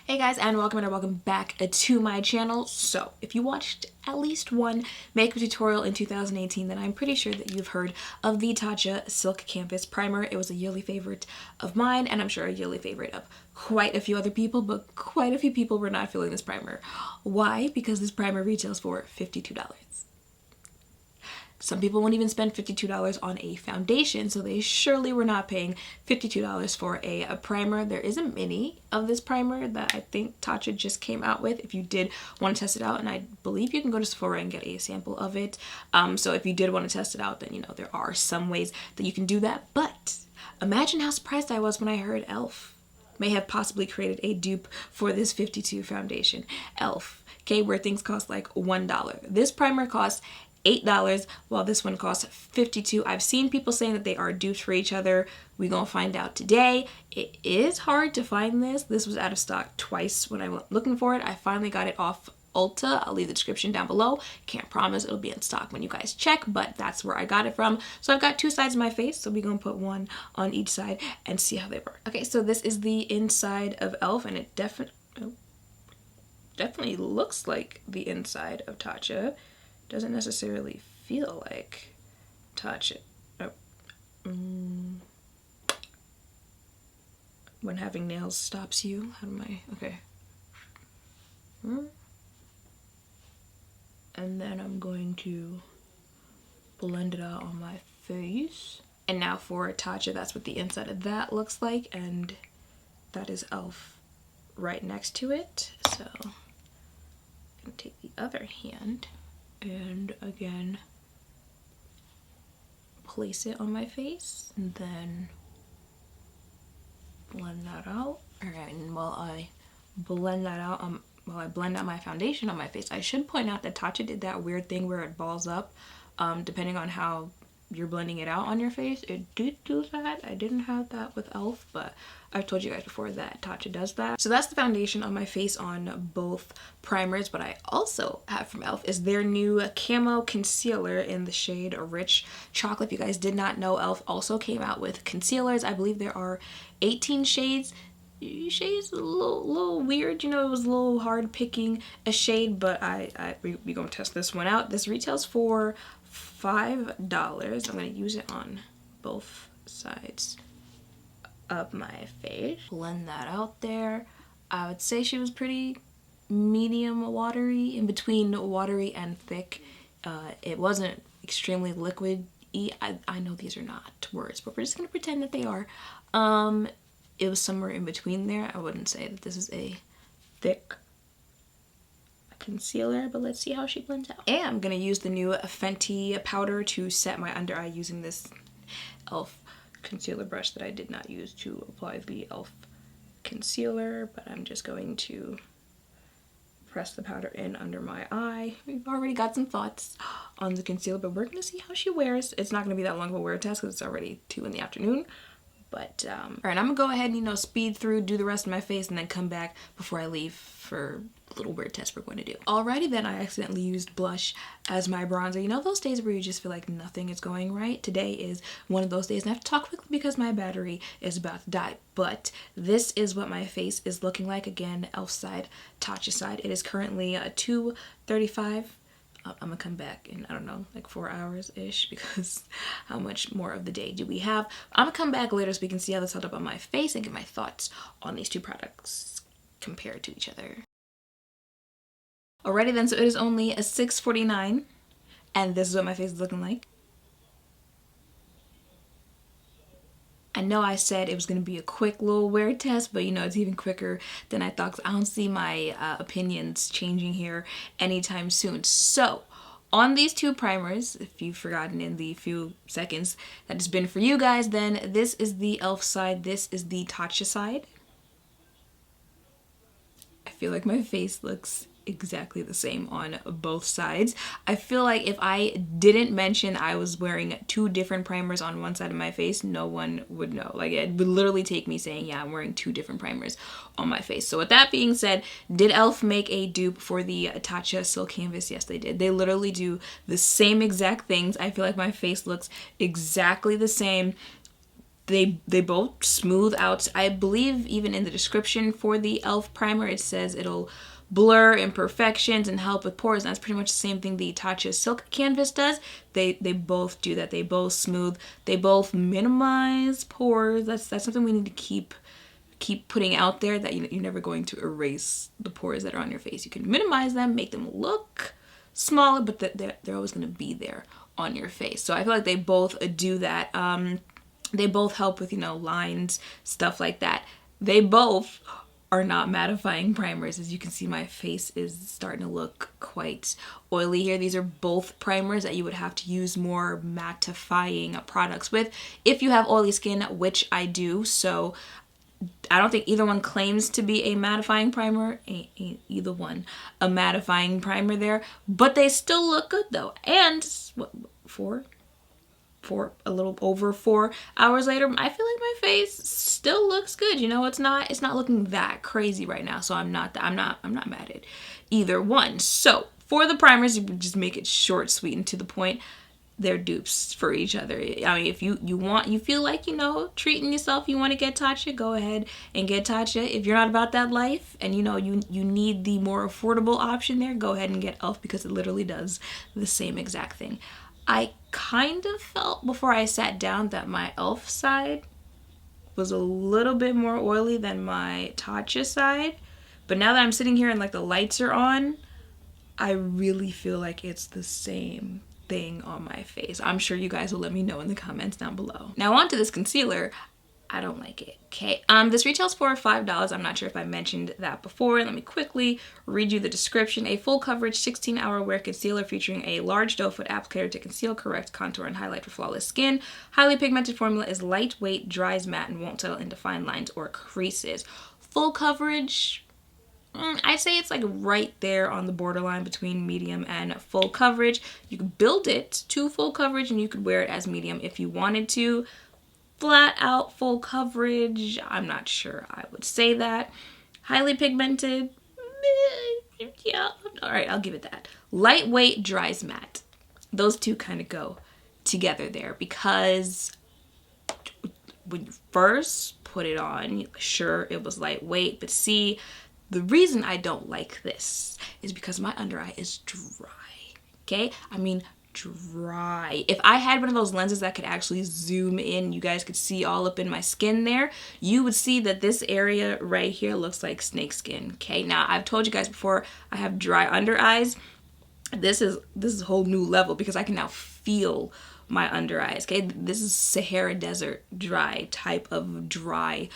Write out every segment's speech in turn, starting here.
Hey guys, and welcome back to my channel. So if you watched at least one makeup tutorial in 2018, then I'm pretty sure that you've heard of the Tatcha Silk Canvas Primer. It was a yearly favorite of mine, and I'm sure a yearly favorite of quite a few other people, but quite a few people were not feeling this primer. Why? Because this primer retails for $52. Some people won't even spend $52 on a foundation, so they surely were not paying $52 for a primer. There is a mini of this primer that I think Tatcha just came out with if you did want to test it out, and I believe you can go to Sephora and get a sample of it. So if you did want to test it out, then you know there are some ways that you can do that. But imagine how surprised I was when I heard e.l.f. may have possibly created a dupe for this 52 foundation. e.l.f., okay, where things cost like $1. This primer costs $8 while this one costs $52. I've seen people saying that they are dupes for each other. We're gonna find out today. It is hard to find this. This was out of stock twice when I went looking for it. I finally got it off Ulta. I'll leave the description down below. Can't promise it'll be in stock when you guys check, but that's where I got it from. So I've got two sides of my face, so we're gonna put one on each side and see how they work. Okay, so this is the inside of e.l.f. and it definitely looks like the inside of Tatcha. Doesn't necessarily feel like Tatcha. Oh. When having nails stops you. How do I? Okay. And then I'm going to blend it out on my face. And now for Tatcha, that's what the inside of that looks like, and that is e.l.f. right next to it. So I'm gonna take the other hand and again place it on my face and then blend that out. Alright, and while I blend that out, while I blend out my foundation on my face, I should point out that Tatcha did that weird thing where it balls up depending on how you're blending it out on your face. It did do that. I didn't have that with e.l.f., but I've told you guys before that Tatcha does that. So that's the foundation on my face on both primers. But I also have from e.l.f. is their new Camo Concealer in the shade Rich Chocolate. If you guys did not know, e.l.f. also came out with concealers. I believe there are 18 shades. Shades a little weird, you know. It was a little hard picking a shade, but we gonna test this one out. This retails for $5. I'm gonna use it on both sides of my face. Blend that out there. I would say she was pretty medium watery, in between watery and thick. It wasn't extremely liquid-y. I know these are not words, but we're just gonna pretend that they are. It was somewhere in between there. I wouldn't say that this is a thick concealer, but let's see how she blends out. And I'm gonna use the new Fenty powder to set my under eye using this e.l.f. concealer brush that I did not use to apply the e.l.f. concealer, but I'm just going to press the powder in under my eye. We've already got some thoughts on the concealer, but we're gonna see how she wears. It's not gonna be that long of a wear test because it's already 2 in the afternoon. But, all right, I'm gonna go ahead and, you know, speed through, do the rest of my face, and then come back before I leave for a little weird test we're going to do. Alrighty then, I accidentally used blush as my bronzer. You know those days where you just feel like nothing is going right? Today is one of those days, and I have to talk quickly because my battery is about to die. But this is what my face is looking like. Again, e.l.f. side, Tatcha side. It is currently 2:35. I'm gonna come back in, I don't know, like 4 hours-ish, because how much more of the day do we have? I'm gonna come back later so we can see how this held up on my face and get my thoughts on these two products compared to each other. Alrighty then, so it is only a $6.49, and this is what my face is looking like. I know I said it was going to be a quick little wear test, but you know, it's even quicker than I thought, 'cause I don't see my opinions changing here anytime soon. So, on these two primers, if you've forgotten in the few seconds that it's been for you guys, then this is the e.l.f. side, this is the Tatcha side. I feel like my face looks exactly the same on both sides. I feel like if I didn't mention I was wearing 2 different primers on one side of my face, no one would know. Like, it would literally take me saying, yeah, I'm wearing 2 different primers on my face. So with that being said, did e.l.f. make a dupe for the Tatcha Silk Canvas? Yes, they did. They literally do the same exact things. I feel like my face looks exactly the same. They both smooth out. I believe even in the description for the e.l.f. primer, it says it'll blur imperfections and help with pores. And that's pretty much the same thing the Tatcha Silk Canvas does. They both do that. They both smooth. They both minimize pores. That's something we need to keep putting out there, that you're never going to erase the pores that are on your face. You can minimize them, make them look smaller, but they're always going to be there on your face. So I feel like they both do that. They both help with, lines, stuff like that. They both are not mattifying primers. As you can see, my face is starting to look quite oily here. These are both primers that you would have to use more mattifying products with if you have oily skin, which I do. So I don't think either one claims to be a mattifying primer. Ain't either one a mattifying primer there, but they still look good though. And a little over 4 hours later, I feel like my face still looks good. It's not looking that crazy right now. So I'm not mad at either one. So for the primers, you just make it short, sweet, and to the point. They're dupes for each other. I mean, if you feel like, treating yourself, you want to get Tatcha, go ahead and get Tatcha. If you're not about that life and you need the more affordable option there, go ahead and get e.l.f. because it literally does the same exact thing. I kind of felt before I sat down that my e.l.f. side was a little bit more oily than my Tatcha side. But now that I'm sitting here and like the lights are on, I really feel like it's the same thing on my face. I'm sure you guys will let me know in the comments down below. Now on to this concealer. I don't like it, okay? This retails for $5. I'm not sure if I mentioned that before. Let me quickly read you the description. A full coverage 16-hour wear concealer featuring a large doe foot applicator to conceal, correct, contour, and highlight for flawless skin. Highly pigmented formula, is lightweight, dries matte, and won't settle into fine lines or creases. Full coverage, I say it's like right there on the borderline between medium and full coverage. You could build it to full coverage and you could wear it as medium if you wanted to. Flat out full coverage, I'm not sure I would say that. Highly pigmented, yeah, all right, I'll give it that. Lightweight, dries matte. Those two kind of go together there, because when you first put it on, sure, it was lightweight, but see, the reason I don't like this is because my under eye is dry, okay? I mean, dry. If I had one of those lenses that could actually zoom in, you guys could see all up in my skin there, you would see that this area right here looks like snake skin, okay? Now, I've told you guys before, I have dry under eyes. This is a whole new level because I can now feel my under eyes, okay? This is Sahara Desert dry type of dry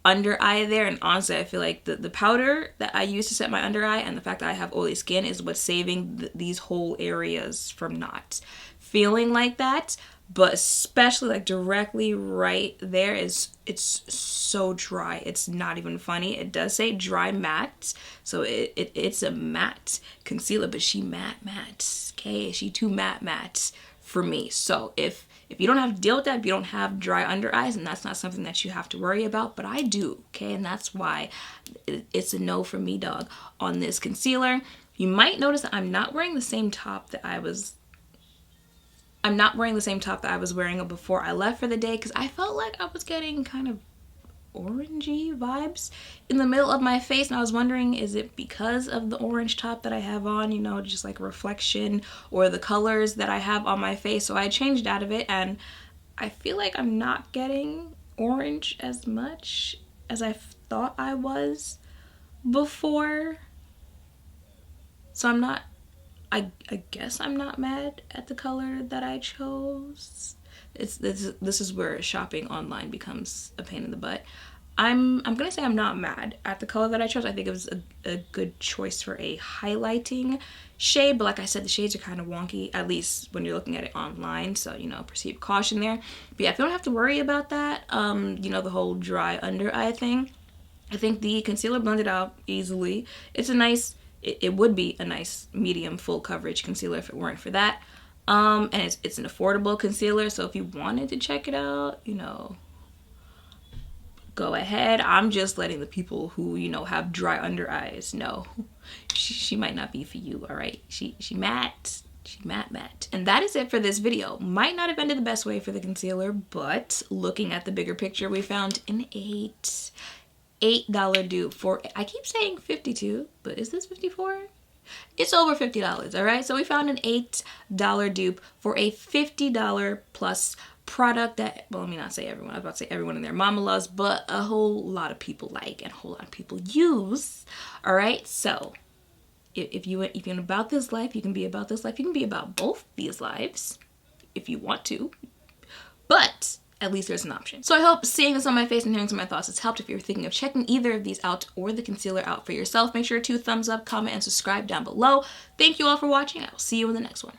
under eye there. And honestly, I feel like the powder that I use to set my under eye and the fact that I have oily skin is what's saving these whole areas from not feeling like that. But especially like directly right there, it's so dry, it's not even funny. It does say dry matte, so it's a matte concealer, but she matte, okay? She too matte for me. So if you don't have to deal with that, if you don't have dry under eyes, and that's not something that you have to worry about, but I do, okay? And that's why it's a no for me, dog, on this concealer. You might notice that I'm not wearing the same top that I was wearing before I left for the day, because I felt like I was getting kind of orangey vibes in the middle of my face, and I was wondering, is it because of the orange top that I have on, just like reflection, or the colors that I have on my face? So I changed out of it, and I feel like I'm not getting orange as much as I thought I was before. So I guess I'm not mad at the color that I chose. This is where shopping online becomes a pain in the butt. I'm gonna say I'm not mad at the color that I chose. I think it was a good choice for a highlighting shade, but like I said, the shades are kind of wonky, at least when you're looking at it online, so proceed caution there. But yeah, if you don't have to worry about that, the whole dry under eye thing, I think the concealer blended out easily. It's a nice, it would be a nice medium full coverage concealer if it weren't for that. And it's an affordable concealer, so if you wanted to check it out, go ahead. I'm just letting the people who have dry under eyes know she might not be for you. All right, she matte, She matte. And that is it for this video. Might not have ended the best way for the concealer, but looking at the bigger picture, we found an $8 dupe for, I keep saying 52, but is this 54? It's over $50, all right? So we found an $8 dupe for a $50 plus product that, well, let me not say everyone. I was about to say everyone and their mama loves, but a whole lot of people like and a whole lot of people use, all right? So if you're about this life, you can be about this life. You can be about both these lives if you want to, but at least there's an option. So I hope seeing this on my face and hearing some of my thoughts has helped. If you're thinking of checking either of these out or the concealer out for yourself, make sure to thumbs up, comment, and subscribe down below. Thank you all for watching. I will see you in the next one.